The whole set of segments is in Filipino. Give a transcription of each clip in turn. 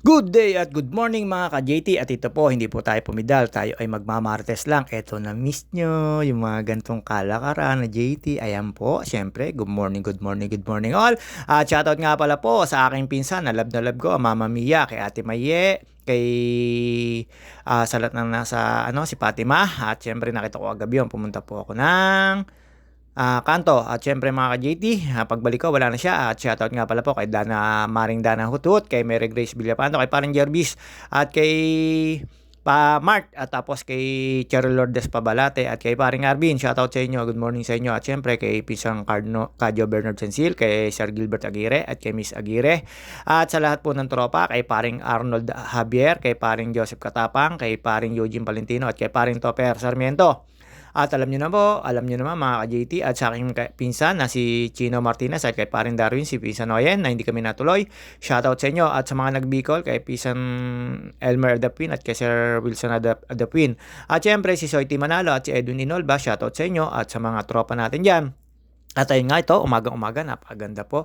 Good day at good morning mga ka-JT, at ito po hindi po tayo pumidal, tayo ay magmamartes lang. Eto, na miss nyo yung mga gantong kalakaran na JT. Ayan po, syempre, good morning, good morning, good morning all. At shoutout nga pala po sa aking pinsan na love ko, Mama Mia, kay Ate Maye, kay sa lahat ng nasa si Fatima. At syempre nakita ko agabi yun, pumunta po ako ng kanto. At syempre mga ka-JT, pagbalik ko wala na siya. At shoutout nga pala po kay Maring Dana Hutut, kay Mary Grace Villapanto, kay Parang Jervis, at kay pa Mark, at tapos kay Cheryl Lourdes Pabalate, at kay Paring Arvin. Shoutout sa inyo, good morning sa inyo. At syempre kay Pisang Cadyo Bernard Sensil, kay Sir Gilbert Aguirre, at kay Miss Aguirre. At sa lahat po ng tropa, kay Paring Arnold Javier, kay Paring Joseph Katapang, kay Paring Eugene Palentino, at kay Paring Topper Sarmiento. At alam nyo naman mga ka-JT, at sa aking pinsan na si Chino Martinez, at kay Paring Darwin, si Pisan Oyen, na hindi kami natuloy. Shoutout sa inyo. At sa mga nag-Bicol, kay Pisan Elmer Adapin, at kay Sir Wilson Adapin. At syempre si Soy T. Manalo at si Edwin Inolba, shoutout sa inyo. At sa mga tropa natin dyan. At ayun nga, ito, umagang-umaga, napakaganda po.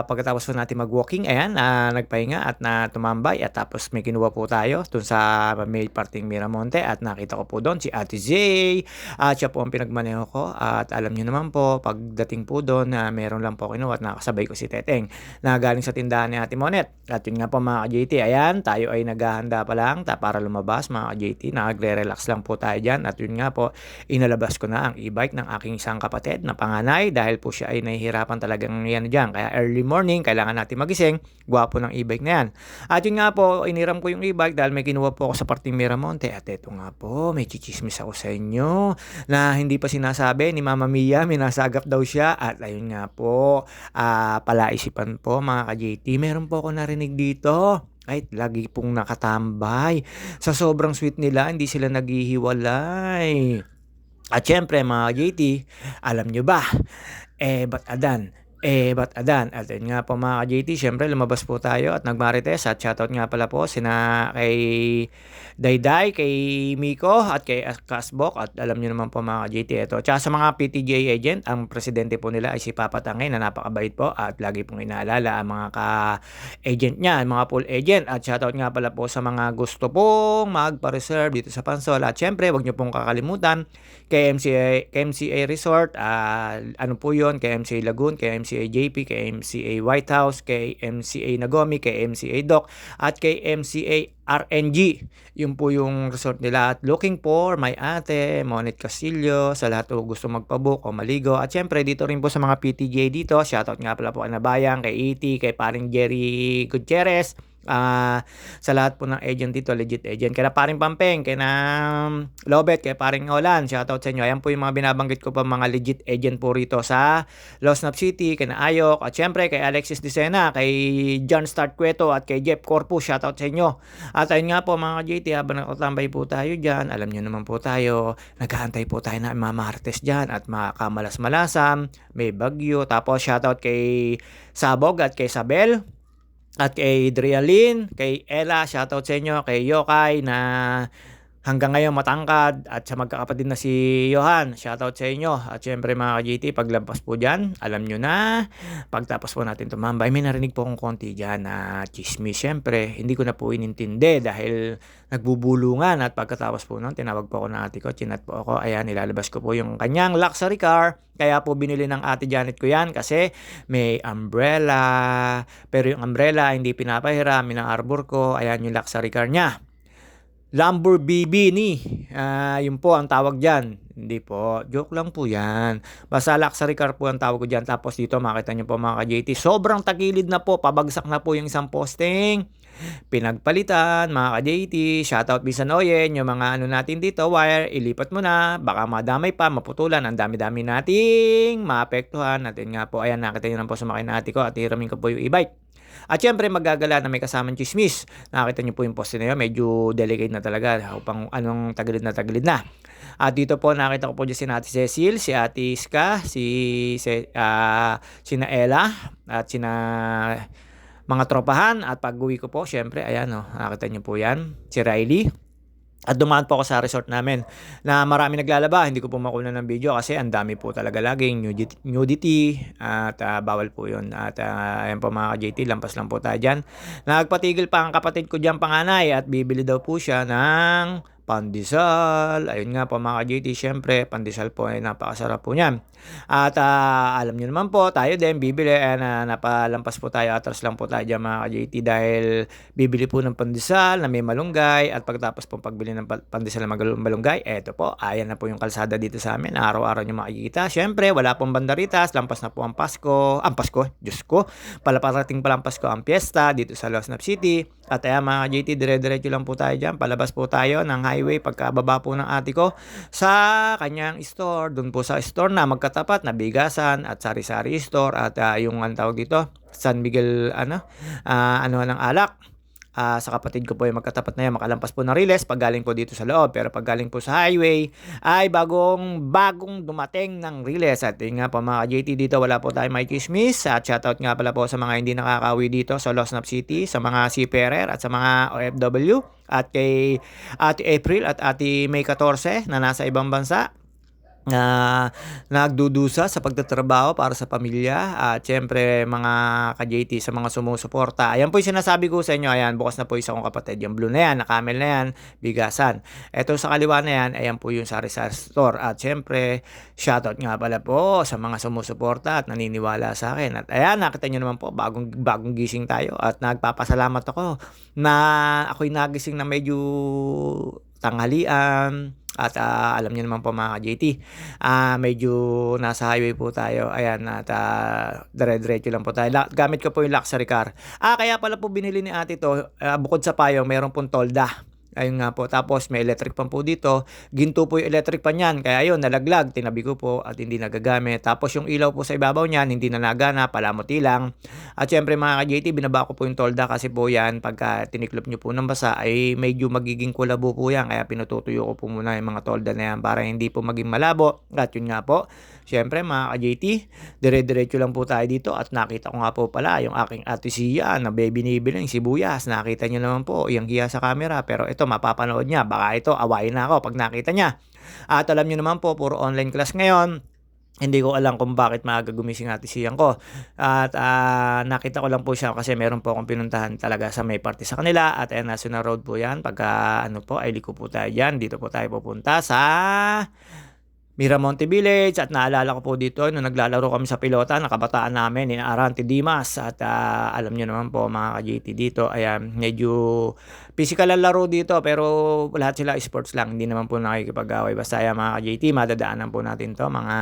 Pagkatapos po natin mag-walking, ayan, nagpahinga at tumambay, at tapos may kinuha po tayo dun sa may parting Miramonte, at nakita ko po doon si Ate Zay, at siya po ang pinagmaneho ko. At alam niyo naman po, pagdating po doon, meron lang po kinuha at nakasabay ko si Teteng na galing sa tindahan ni Ate Monet. At yun nga po mga ka-JT, ayan, tayo ay naghahanda pa lang para lumabas mga ka-JT, nagre-relax lang po tayo dyan. At yun nga po, inalabas ko na ang e-bike ng aking isang kapatid na panganay, dahil po siya ay nahihirapan talagang yan dyan. Kaya early morning, kailangan natin magising. Gwapo ng e-bike na yan. At yun nga po, iniram ko yung e-bike dahil may kinuha po ako sa parting Miramonte. At ito nga po, may chichismis ako sa inyo na hindi pa sinasabi ni Mama Mia, minasagap daw siya. At ayun nga po, palaisipan po mga ka-JT, meron po ako narinig dito. Ay, lagi pong nakatambay. Sa sobrang sweet nila, hindi sila naghihiwalay. At syempre mga JT, alam nyo ba, ba't adan? Ba't adan? At yun nga po mga JT, syempre lumabas po tayo at nagmarites. At shoutout nga pala po sina kay Dayday, kay Miko, at kay Kasbok. At alam nyo naman po mga JT, ito. Tsaka sa mga PTJ agent, ang presidente po nila ay si Papa Tangay, na napakabait po at lagi pong inaalala ang mga ka-agent niya, mga pool agent. At shoutout nga pala po sa mga gusto pong magpa-reserve dito sa Pansol. At syempre, wag nyo pong kakalimutan kay MCA Resort, ano po yun, kay MCA Lagoon, kay MCA JP, kay MCA White House, kay MCA Nagomi, kay MCA Doc, at kay MCA RNG. Yun po yung resort nila. At looking for my ate, Monet Castillo, sa lahat po gusto magpabook o maligo. At syempre, dito rin po sa mga PTJ dito, shoutout nga pala po kay Nabayang, kay E.T., kay paring Jerry Gutierrez, sa lahat po ng agent dito, legit agent. Kaya paring Pampeng, kaya na Lobet, kaya paring Olan, shoutout sa inyo. Ayan po yung mga binabanggit ko pa, mga legit agent po rito sa Losnap City, kay na Ayok, at syempre kay Alexis Dicena, kay John Start Cueto, at kay Jeff Corpus, shoutout sa inyo. At ayun nga po mga JT, habang nakatambay po tayo dyan, alam nyo naman po tayo, nag-aantay po tayo na mamartes dyan at makamalas-malasam, may bagyo. Tapos shoutout kay Sabog at kay Sabel, at kay Drialin, kay Ella, shoutout sa inyo, kay Yokai na hanggang ngayon matangkad, at sa magkakapatid na si Johan, shoutout sa inyo. At syempre mga ka-JT, paglampas po dyan, alam nyo na, pagtapos po natin tumambay, may narinig po akong konti dyan na chismis. Syempre, hindi ko na po inintindi dahil nagbubulungan. At pagkatapos po nun, tinawag po ako ng ate ko, chinat po ako, ayan, ilalabas ko po yung kanyang luxury car. Kaya po binili ng ate Janet ko yan kasi may umbrella, pero yung umbrella hindi pinapahiram, arbor ko, ayan yung luxury car niya. Lamborghini, yun po ang tawag dyan. Hindi po, joke lang po yan. Basta luxury car po ang tawag ko dyan. Tapos dito makita nyo po mga ka-JT, sobrang tagilid na po, pabagsak na po yung isang posting. Pinagpalitan mga ka-JT, shoutout Bisan Oyen, yung mga ano natin dito, wire, ilipat mo na, baka madamay pa, maputulan, ang dami-dami nating maapektuhan. Natin nga po, ayan, nakita nyo lang po sa makinati ko at hiramin ko po yung e-bike. At syempre magagala na may kasamang chismis. Nakita niyo po yung poste na yun, medyo delicate na talaga, upang anong tagilid na. At dito po nakita ko po dyan si Ate Cecil, si Ate Iska, sina Ella, at sina mga tropahan. At pag uwi ko po, syempre, ayan o, nakita niyo po yan, si Riley. At dumaan po ako sa resort namin na marami naglalaba. Hindi ko po makuha ng video kasi ang dami po talaga laging nudity at bawal po yun. At ayan po mga ka-JT, lampas lang po tayo dyan. Nagpatigil pa ang kapatid ko dyan panganay at bibili daw po siya ng pandesal. Ayun nga po mga ka-JT, syempre pandesal po ay napakasarap po niyan. At alam niyo naman po, tayo din bibili. Napalampas po tayo, atras lang po tayo dyan mga ka-JT dahil bibili po ng pandesal na may malunggay at pagtapos po pagbili ng pandesal na malunggay, eto po, ayan na po yung kalsada dito sa amin. Araw-araw nyo makikita. Syempre, wala pong bandaritas. Lampas na po ang Pasko. Ang Pasko, Diyos ko. Palaparating pa lang Pasko ang piyesta dito sa Losnap City. At ayan mga JT, dire-diretso lang po tayo dyan. Palabas po tayo ng highway pagkababa po ng ate ko sa kanyang store. Doon po sa store na magkatapat na bigasan at sari-sari store at yung ang tawag dito, San Miguel ng alak. Sa kapatid ko po yung magkatapat na yan, makalampas po ng Riles pag galing po dito sa loob. Pero pag galing po sa highway ay bagong dumating ng Riles. At yun nga po mga JT, dito wala po tayo may chismis. At shoutout nga pala po sa mga hindi nakakawi dito sa Losnap City, sa mga seafarer at sa mga OFW. At kay Ate April at Ate May 14 na nasa ibang bansa na nagdudusa sa pagtatrabaho para sa pamilya at syempre mga ka-JT sa mga sumusuporta. Ayan po yung sinasabi ko sa inyo. Ayan, bukas na po isa kong kapatid. Yung blue na yan, na camel na yan, bigasan. Ito sa kaliwa na yan, ayan po yung sari-sari store. At syempre, shoutout nga pala po sa mga sumusuporta at naniniwala sa akin. At ayan, nakita nyo naman po, bagong gising tayo. At nagpapasalamat ako na ako'y nagising na medyo tanghalian. At alam niyo naman po mga ka-JT, medyo nasa highway po tayo. Ayan, at dire-diretso lang po tayo. Gamit ko po yung luxury car. Kaya pala po binili ni ate to, bukod sa payong, meron pong tolda. Ayun nga po. Tapos may electric pan po dito. Ginto po yung electric pan niyan. Kaya ayun, nalaglag. Tinabi ko po at hindi nagagamit. Tapos yung ilaw po sa ibabaw niyan, hindi na nagana. Palamuti lang. At syempre mga ka-JT, binaba ko po yung tolda kasi po yan, pagka tiniklop nyo po ng basa, ay medyo magiging kulabo po yan. Kaya pinututuyo ko po muna yung mga tolda na yan para hindi po maging malabo. At yun nga po. Syempre mga ka-JT, dire-diretso lang po tayo dito at nakita ko nga po pala yung aking ate Sia na binibili ng sibuyas. Nakita niyo naman po yung hiya sa camera pero ito mapapanood niya. Baka ito awayin na ako pag nakita niya. At alam niyo naman po, puro online class ngayon. Hindi ko alam kung bakit maaga gumising ate Siyang ko. At nakita ko lang po siya kasi meron po akong pinuntahan talaga sa may party sa kanila. At National Road po yan. Pagka ay liko po tayo dyan. Dito po tayo pupunta sa Miramonte Village. At naalala ko po dito nung naglalaro kami sa pilota, nakabataan namin ni Arante Dimas. At alam nyo naman po mga ka-JT dito, ayan, medyo physical ang laro dito pero lahat sila sports lang, hindi naman po nakikipag-away. Basta ayan mga ka-JT, madadaanan po natin to mga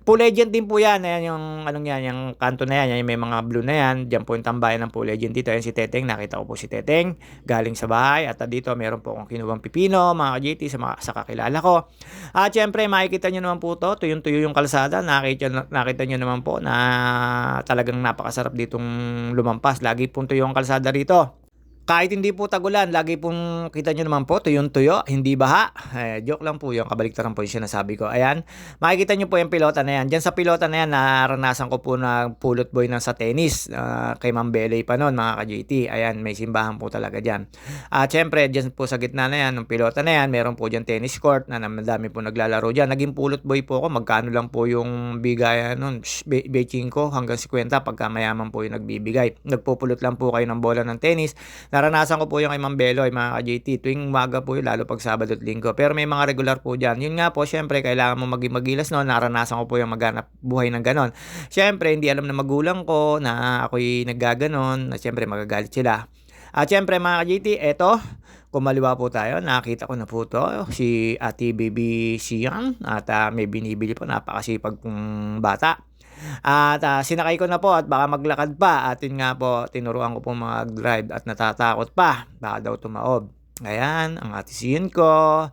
Pool Legend din po yan. Ayan yung yung kanto na yan. Yung may mga blue na yan. Diyan po yung tambayan ng Pool Legend dito. Ayan si Teteng. Nakita ko po si Teteng galing sa bahay. At dito meron po akong kinuwang pipino, mga ka-JT, sa kakilala ko. At syempre, makikita nyo naman po to. Tuyong-tuyo yung kalsada. Nakita nyo naman po na talagang napakasarap ditong lumampas. Lagi po tuyo yung kalsada rito. Kahit hindi po tagulan, lagi pong kita nyo naman po, tuyong-tuyo, hindi baha. Joke lang po yung kabaliktaran po yung sinasabi ko. Ayan, makikita nyo po yung pilota na yan. Diyan sa pilota na yan, naranasan ko po na pulot boy ng sa tennis kay Ma'am Belay pa noon, mga ka-JT. Ayan, may simbahan po talaga dyan. At syempre, dyan po sa gitna na yan, ng pilota na yan, meron po dyan tennis court na madami po naglalaro dyan. Naging pulot boy po ako, magkano lang po yung bigayan nun, betching ko hanggang 50 pagka mayaman po yung nagbibigay. Nagpupulot lang po kayo ng bola ng tennis. Naranasan ko po yung kay Ma'am Beloy, mga ka-JT. Tuwing umaga po yun, lalo pag Sabado at Linggo. Pero may mga regular po dyan. Yun nga po, syempre, kailangan mo magilas noon. Naranasan ko po yung maghanap buhay ng ganon. Syempre, hindi alam na magulang ko na ako'y naggaganon. Na syempre, magagalit sila. At syempre, mga ka-JT, eto, kumaliwa po tayo. Nakita ko na po to, si Ate Baby Sian. At may binibili po, napakasipag pong bata. At sinakay ko na po at baka maglakad pa. At yun nga po, tinuruan ko po mag-drive at natatakot pa. Baka daw tumaob. Ayan, ang ate Sian ko.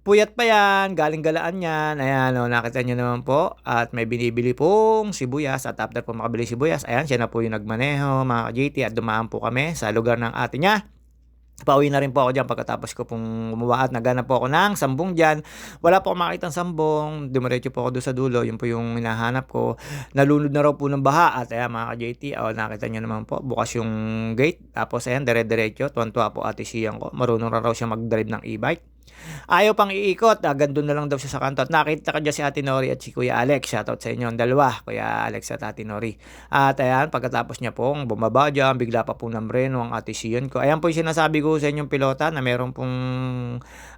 Puyat pa yan, galing galaan yan. Ayan, nakita nyo naman po. At may binibili pong sibuyas. At after po makabili sibuyas, ayan, siya na po yung nagmaneho, mga ka-JT. At dumaan po kami sa lugar ng ate niya. Pauwi na rin po ako diyan pagkatapos ko pong gumawa at naghanap po ako ng sambong diyan. Wala po akong makitang sambong, dumiretso po ako do'n sa dulo, 'yun po yung hinahanap ko. Nalunod na raw po ng baha at ayan mga ka-JT, oh, nakita niyo naman po bukas yung gate tapos ayan dire-diretso, tuwang-tuwa po ate Sian ko, marunong na raw siya mag-drive ng e-bike. Ayaw pang iikot, hanggang do'n na lang daw siya sa kanto at nakita ko diyan si Ate Nori at si Kuya Alex, shoutout sa inyong dalawa, Kuya Alex at Ate Nori. At ayan, pagkatapos niya pong bumaba diyan, bigla pa pong namreno ang Ate Sian ko. Ayan po yung sinasabi ko sa inyong pilota na meron pong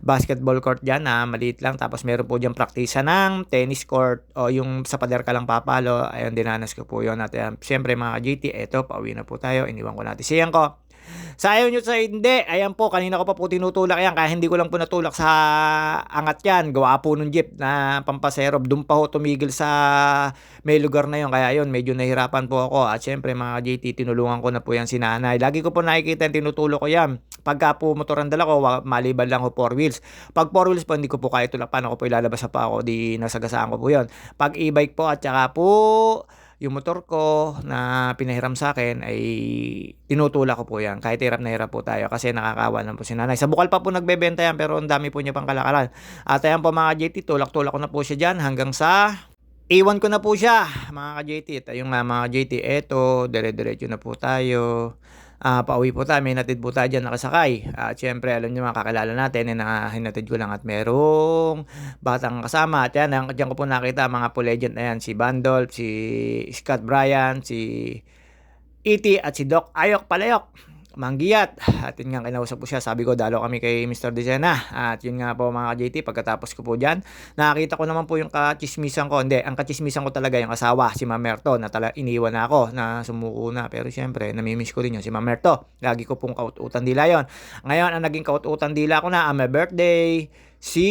basketball court diyan na maliit lang tapos meron po diyan praktisa ng tennis court o yung sa pader ka lang papalo. Ayun, dinanas ko po 'yon at ayan, siyempre mga GT, eto pauwi na po tayo, iniwan ko na Ate Sian ko. Sa ayaw nyo sa hindi, ayan po, kanina ko pa po tinutulak yan, kaya hindi ko lang po natulak sa angat yan. Gawa po nung jeep na pampasero, doon pa ho tumigil sa may lugar na yun. Kaya yun, medyo nahirapan po ako. At syempre mga JT, tinulungan ko na po yan si nanay. Lagi ko po nakikita yung tinutulak ko yan. Pagka po motor ang dala ko, maliban lang ho 4 wheels. Pag 4 wheels po, hindi ko po kaya tulak. Paano ko po ilalabas sa pa ako, di nasagasaan ko po yun. Pag e-bike po at saka po yung motor ko na pinahiram sa akin ay tinutulak ko po yan. Kahit hirap na hirap po tayo kasi nakakawa lang po si nanay. Sa Bukal pa po nagbebenta yan pero ang dami po niya pang kalakaran. At ayan po mga JT, tulak-tulak ko na po siya dyan hanggang sa iwan ko na po siya mga ka-JT. Ayun nga mga JT, eto, dire-diretso na po tayo. Pauwi po tayo, may hinatid po tayo dyan nakasakay. At syempre, alam niyo mga kakilala natin na hinatid ko lang at merong batang kasama. At yan, diyan ko po nakita mga po legend na yan. Si Bandolf, si Scott Bryan, si E.T. at si Doc Ayok Palayok. Manggiyat. At yun nga, kinausap ko siya. Sabi ko, dalo kami kay Mr. Dicena. At yun nga po mga JT, pagkatapos ko po dyan, nakakita ko naman po yung kachismisan ko. Hindi, ang kachismisan ko talaga yung asawa, si Mamerto, na iniwan na ako, na sumuko na. Pero syempre, namimiss ko rin yun, si Mamerto. Lagi ko pong kaut-utan dila yon. Ngayon, ang naging kaut-utan dila ko na, my birthday, si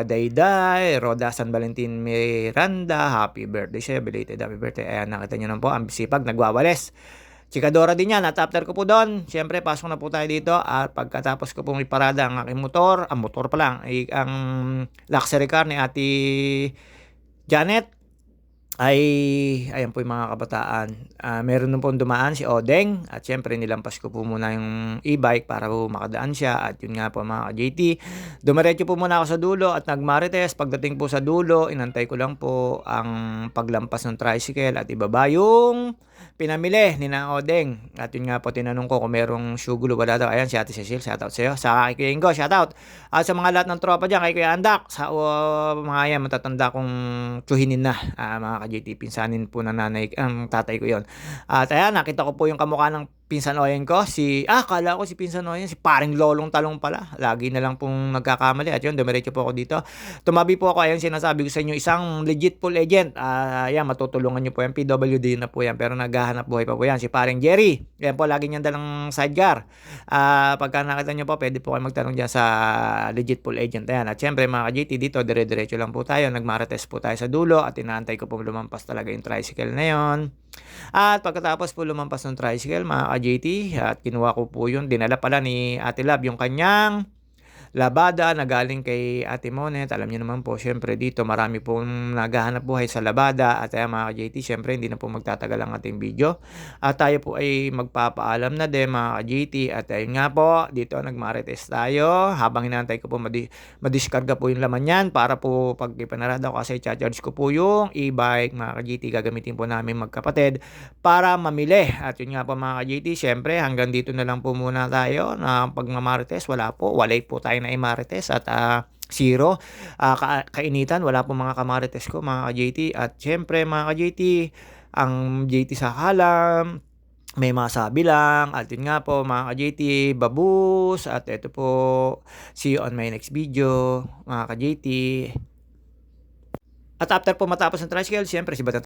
Dayday, Roda San Valentin Miranda, happy birthday siya, belated happy birthday. Ayan, nakita nyo naman po, ang sipag, nagwawales. Chikadora din yan at after ko po doon, syempre pasok na po tayo dito at pagkatapos ko pong iparada ang aking motor, ang motor pa lang, ang luxury car ni Ate Janet, ay ayan po yung mga kabataan. Meron nun pong dumaan si Odeng at syempre nilampas ko po muna yung e-bike para po makadaan siya at yun nga po mga JT. Dumiretso po muna ako sa dulo at nagmarites. Pagdating po sa dulo, inantay ko lang po ang paglampas ng tricycle at ibaba yung pinamili ni na Odeng. At yun nga po tinanong ko kung merong shoe glue wala daw. Ayan si Ate Cecil, shoutout sa iyo. Sa kay Ingo, shoutout. At sa mga lahat ng tropa dyan, kay Kuya Andak, sa mga yan, matatanda kong tsuhinin na, mga ka-JT, pinsanin po ng nanay, tatay ko yon. At ayan, nakita ko po yung kamukha ng pinsan oyen ko, kala ko si pinsan oyen, si paring lolong talong pala. Lagi na lang pong nagkakamali. At yun, dumiretso po ako dito. Tumabi po ako, ayan, sinasabi ko sa inyo, isang legit full agent. Ayan, matutulungan nyo po yan, PWD na po yan, pero naghahanap buhay pa po yan, si paring Jerry. Yan po, lagi niyang dalang sidecar. Pagka nakita nyo po, pwede po kayo magtanong dyan sa legit full agent. Ayan, at syempre mga ka-JT, dito, dire-diretso lang po tayo, nagmarites po tayo sa dulo, at inaantay ko po lumampas talaga yung tricycle na yon. At pagkatapos po lumampas ng tricycle, mga ka-JT, at kinuha ko po yun, dinala pala ni Ate Lab yung kanyang labada na galing kay Ate Monet. Alam niyo naman po, syempre dito marami pong naghahanap buhay sa labada. At mga ka-JT, syempre hindi na po magtatagal ang ating video. At tayo po ay magpapaalam na din mga ka-JT. At ayun nga po, dito nagmarites tayo. Habang hinantay ko po madiskarga po yung laman yan para po pag ipanarada ko kasi charge ko po yung e-bike mga ka-JT. Gagamitin po namin magkapatid para mamili. At yun nga po mga ka-JT, syempre hanggang dito na lang po muna tayo na pagmamarites. Walay po tayo na imarites at zero kainitan, wala po mga kamarites ko mga ka-JT. At syempre mga ka-JT, ang JT sa kalam may masabi lang. At yun nga po mga ka-JT, babus. At ito po, see you on my next video mga ka-JT. At after po matapos ng tricycle, syempre si Batat